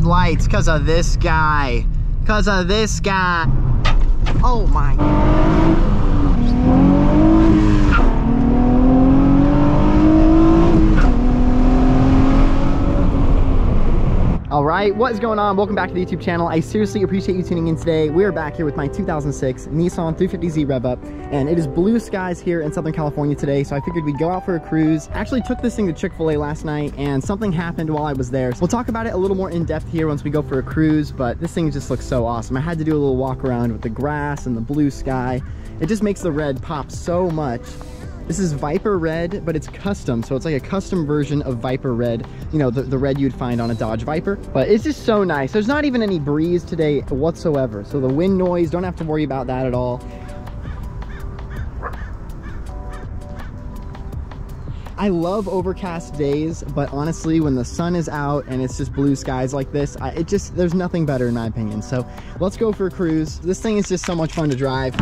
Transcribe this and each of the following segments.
lights because of this guy. Because of this guy. Oh my. All right, what is going on? Welcome back to the YouTube channel. I seriously appreciate you tuning in today. We are back here with my 2006 Nissan 350z Rev-Up, and it is blue skies here in Southern California today, so I figured we'd go out for a cruise. I actually took this thing to Chick-fil-A last night, and something happened while I was there. So we'll talk about it a little more in depth here once we go for a cruise, but this thing just looks so awesome. I had to do a little walk around with the grass and the blue sky. It just makes the red pop so much. This is Viper Red, but it's custom, so it's like a custom version of Viper Red, you know, the red you'd find on a Dodge Viper. But it's just so nice. There's not even any breeze today whatsoever, so the wind noise, don't have to worry about that at all. I love overcast days, but honestly, when the sun is out and it's just blue skies like this, there's nothing better in my opinion. So let's go for a cruise. This thing is just so much fun to drive.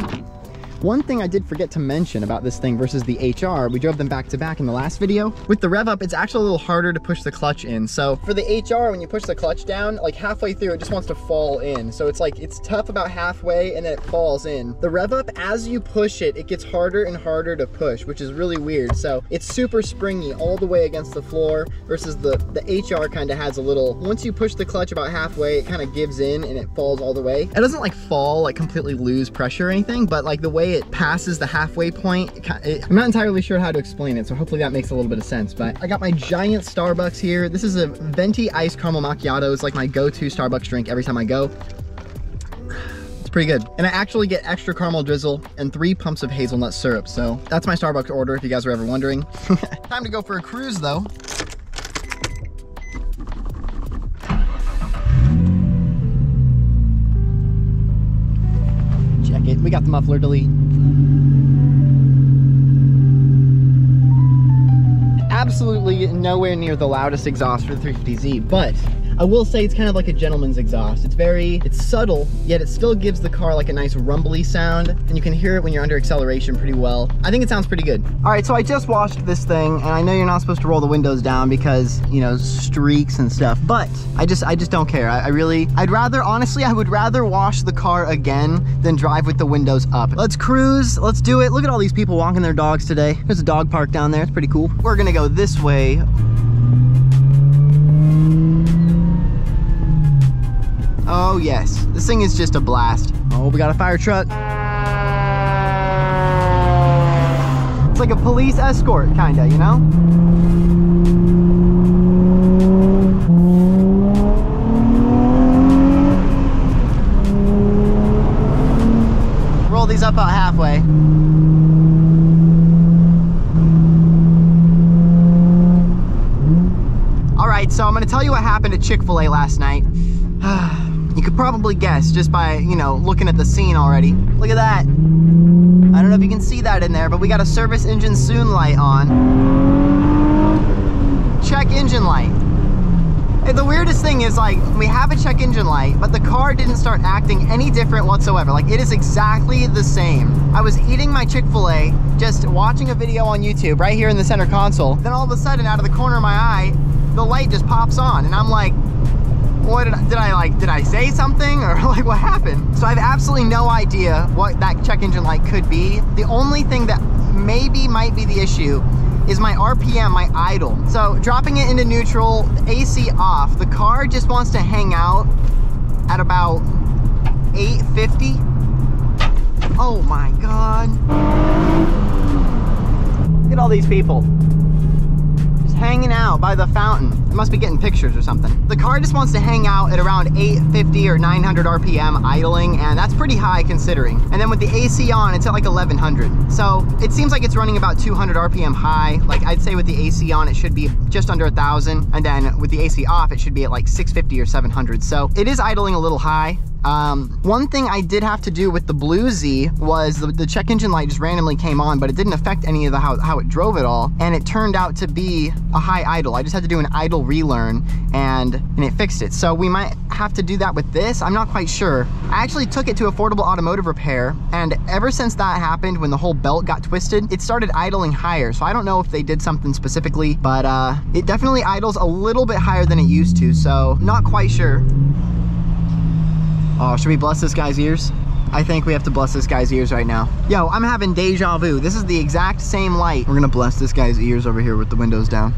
One thing I did forget to mention about this thing versus the HR, we drove them back to back in the last video. With the Rev-Up, it's actually a little harder to push the clutch in. So for the HR, when you push the clutch down, like halfway through, it just wants to fall in. So it's like, it's tough about halfway and then it falls in. The Rev-Up, as you push it, it gets harder and harder to push, which is really weird. So it's super springy all the way against the floor versus the HR kind of has a little, once you push the clutch about halfway, it kind of gives in and it falls all the way. It doesn't like fall, like completely lose pressure or anything, but like the way it passes the halfway point, I'm not entirely sure how to explain it, so hopefully that makes a little bit of sense. But I got my giant Starbucks here. This is a venti iced caramel macchiato. It's like my go-to Starbucks drink every time I go. It's pretty good. And I actually get extra caramel drizzle and 3 pumps of hazelnut syrup. So that's my Starbucks order if you guys are ever wondering. Time to go for a cruise though. We got the muffler delete. Absolutely nowhere near the loudest exhaust for the 350z, but I will say it's kind of like a gentleman's exhaust. It's subtle, yet it still gives the car like a nice rumbly sound, and you can hear it when you're under acceleration pretty well. I think it sounds pretty good. All right, so I just washed this thing, and I know you're not supposed to roll the windows down because, you know, streaks and stuff, but I just don't care. Honestly, I would rather wash the car again than drive with the windows up. Let's cruise, let's do it. Look at all these people walking their dogs today. There's a dog park down there, it's pretty cool. We're gonna go this way. Oh yes, this thing is just a blast. Oh, we got a fire truck. It's like a police escort, kinda, you know? Roll these up about halfway. All right, so I'm gonna tell you what happened at Chick-fil-A last night. You could probably guess just by, you know, looking at the scene already. Look at that. I don't know if you can see that in there, but we got a service engine soon light on. Check engine light. Hey, the weirdest thing is, like, we have a check engine light, but the car didn't start acting any different whatsoever. Like, it is exactly the same. I was eating my Chick-fil-A, just watching a video on YouTube right here in the center console. Then all of a sudden, out of the corner of my eye, the light just pops on, and I'm like, what did I say something, or like what happened? So I have absolutely no idea what that check engine light could be. The only thing that maybe might be the issue is my RPM, my idle. So dropping it into neutral, the AC off, the car just wants to hang out at about 850. Oh my God. Look at all these people. Hanging out by the fountain. It must be getting pictures or something. The car just wants to hang out at around 850 or 900 RPM idling, and that's pretty high considering. And then with the AC on, it's at like 1100. So it seems like it's running about 200 RPM high. Like I'd say with the AC on, it should be just under 1,000. And then with the AC off, it should be at like 650 or 700. So it is idling a little high. One thing I did have to do with the Blue Z was the check engine light just randomly came on, but it didn't affect any of the how it drove at all, and it turned out to be a high idle. I just had to do an idle relearn, and it fixed it. So we might have to do that with this. I'm not quite sure. I actually took it to Affordable Automotive Repair, and ever since that happened, when the whole belt got twisted, it started idling higher. So I don't know if they did something specifically, but it definitely idles a little bit higher than it used to, so not quite sure. Oh, should we bless this guy's ears? I think we have to bless this guy's ears right now. Yo, I'm having deja vu. This is the exact same light. We're gonna bless this guy's ears over here with the windows down.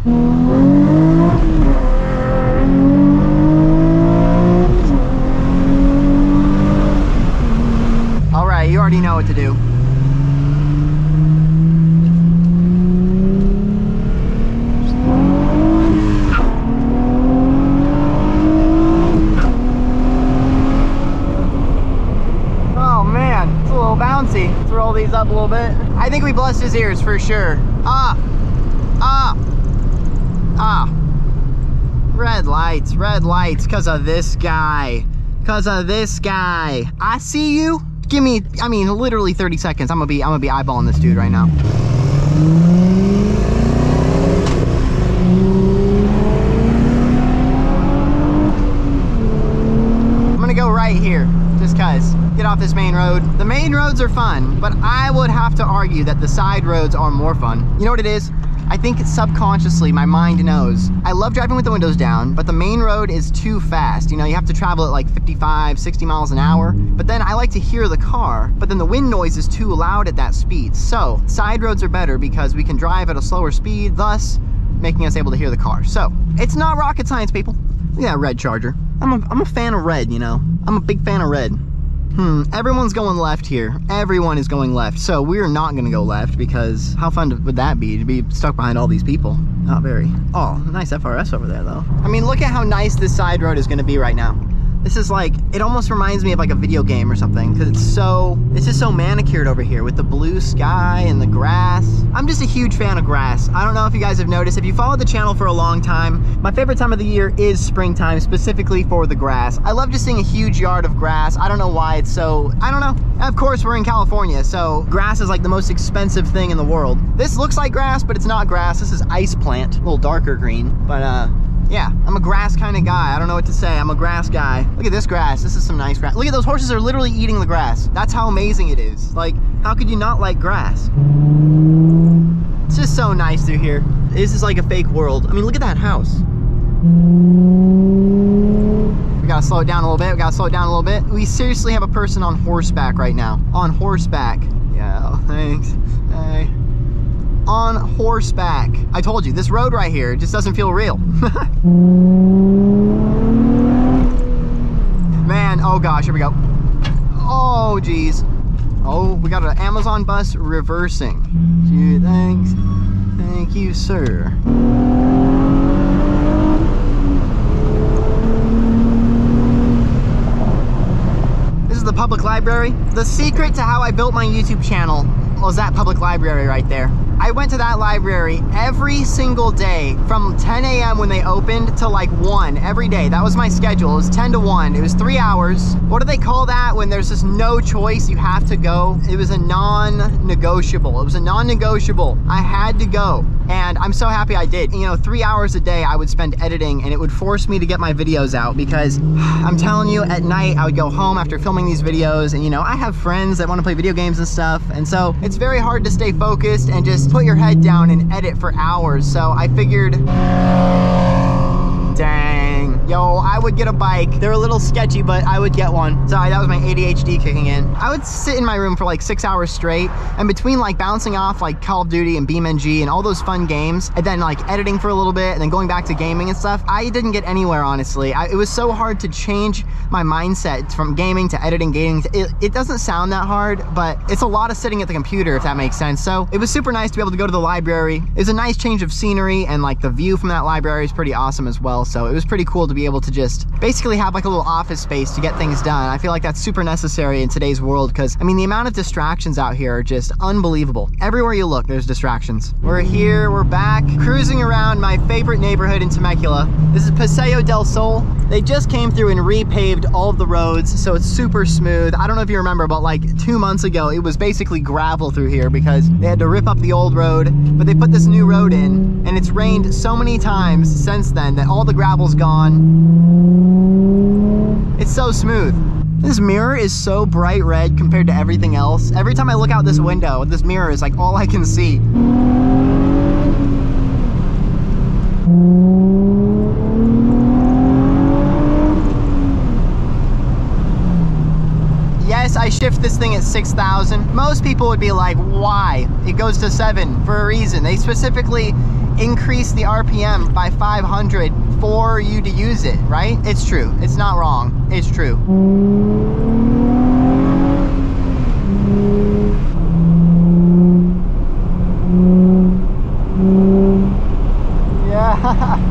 All right, you already know what to do. Bouncy. Let's roll these up a little bit. I think we blessed his ears for sure. Red lights, because of this guy. I see you. Give me, I mean, literally 30 seconds. I'm gonna be eyeballing this dude right now. I'm gonna go right here, just cause. Get off this main road. The main roads are fun, but I would have to argue that the side roads are more fun. You know what it is? I think it's subconsciously, my mind knows. I love driving with the windows down, but the main road is too fast. You know, you have to travel at like 55, 60 miles an hour. But then I like to hear the car, but then the wind noise is too loud at that speed. So side roads are better because we can drive at a slower speed, thus making us able to hear the car. So it's not rocket science, people. Look at that red Charger. I'm a fan of red, you know? I'm a big fan of red. Everyone's going left here. Everyone is going left. So we're not gonna go left because how fun would that be to be stuck behind all these people? Not very. Oh, nice FRS over there though. I mean, look at how nice this side road is gonna be right now. This is like, it almost reminds me of like a video game or something because it's just so manicured over here with the blue sky and the grass. I'm just a huge fan of grass. I don't know if you guys have noticed, if you followed the channel for a long time, my favorite time of the year is springtime, specifically for the grass. I love just seeing a huge yard of grass. I don't know why it's so, I don't know. Of course, we're in California, so grass is like the most expensive thing in the world. This looks like grass, but it's not grass. This is ice plant, a little darker green, but yeah, I'm a grass kind of guy. I don't know what to say. I'm a grass guy. Look at this grass. This is some nice grass. Look at those horses are literally eating the grass. That's how amazing it is. Like, how could you not like grass? It's just so nice through here. This is like a fake world. I mean, look at that house. We gotta slow it down a little bit. We seriously have a person on horseback right now. On horseback. Yeah, thanks. Hey. On horseback. I told you, this road right here just doesn't feel real. Man, oh gosh, here we go. Oh geez. Oh, we got an Amazon bus reversing. Gee, thanks. Thank you, sir. This is the public library. The secret to how I built my YouTube channel was that public library right there. I went to that library every single day from 10 a.m. when they opened to like 1 every day. That was my schedule. It was 10 to 1. It was 3 hours. What do they call that when there's just no choice? You have to go. It was a non-negotiable. It was a non-negotiable. I had to go. And I'm so happy I did. You know, 3 hours a day I would spend editing, and it would force me to get my videos out because I'm telling you, at night I would go home after filming these videos, and you know, I have friends that want to play video games and stuff, and so it's very hard to stay focused and just put your head down and edit for hours. So I figured, dang, yo, I would get a bike. They're a little sketchy, but I would get one. Sorry, that was my ADHD kicking in. I would sit in my room for like 6 hours straight, and between like bouncing off like Call of Duty and BeamNG and all those fun games, and then like editing for a little bit, and then going back to gaming and stuff, I didn't get anywhere, honestly. It was so hard to change my mindset from gaming to editing. It doesn't sound that hard, but it's a lot of sitting at the computer, if that makes sense. So it was super nice to be able to go to the library. It was a nice change of scenery, and like the view from that library is pretty awesome as well. So it was pretty cool to be able to just just basically have like a little office space to get things done. I feel like that's super necessary in today's world because, I mean, the amount of distractions out here are just unbelievable. Everywhere you look, there's distractions. We're here, we're back, cruising around my favorite neighborhood in Temecula. This is Paseo del Sol. They just came through and repaved all of the roads, so it's super smooth. I don't know if you remember, but like 2 months ago, it was basically gravel through here because they had to rip up the old road, but they put this new road in, and it's rained so many times since then that all the gravel's gone. It's so smooth. This mirror is so bright red compared to everything else. Every time I look out this window, this mirror is like all I can see. Yes, I shift this thing at 6,000. Most people would be like, why? It goes to 7 for a reason. They specifically increase the RPM by 500 for you to use it, right? It's true. It's not wrong. It's true. Yeah.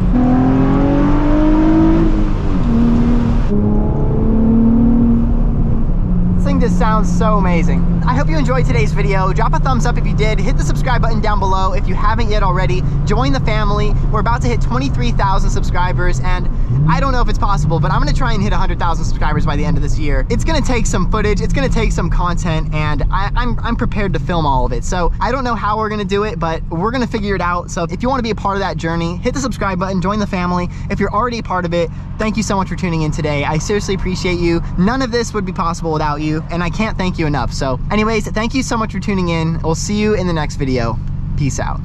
Just sounds so amazing. I hope you enjoyed today's video. Drop a thumbs up if you did. Hit the subscribe button down below if you haven't yet already. Join the family. We're about to hit 23,000 subscribers, and I don't know if it's possible, but I'm gonna try and hit 100,000 subscribers by the end of this year. It's gonna take some footage, it's gonna take some content, and I'm prepared to film all of it. So I don't know how we're gonna do it, but we're gonna figure it out. So if you wanna be a part of that journey, hit the subscribe button, join the family. If you're already a part of it, thank you so much for tuning in today. I seriously appreciate you. None of this would be possible without you, and I can't thank you enough. So anyways, thank you so much for tuning in. We'll see you in the next video. Peace out.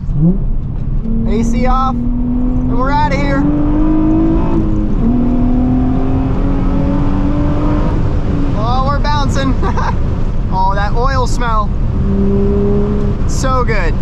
AC off, and we're out of here. Oh, we're bouncing. Oh, that oil smell. So good.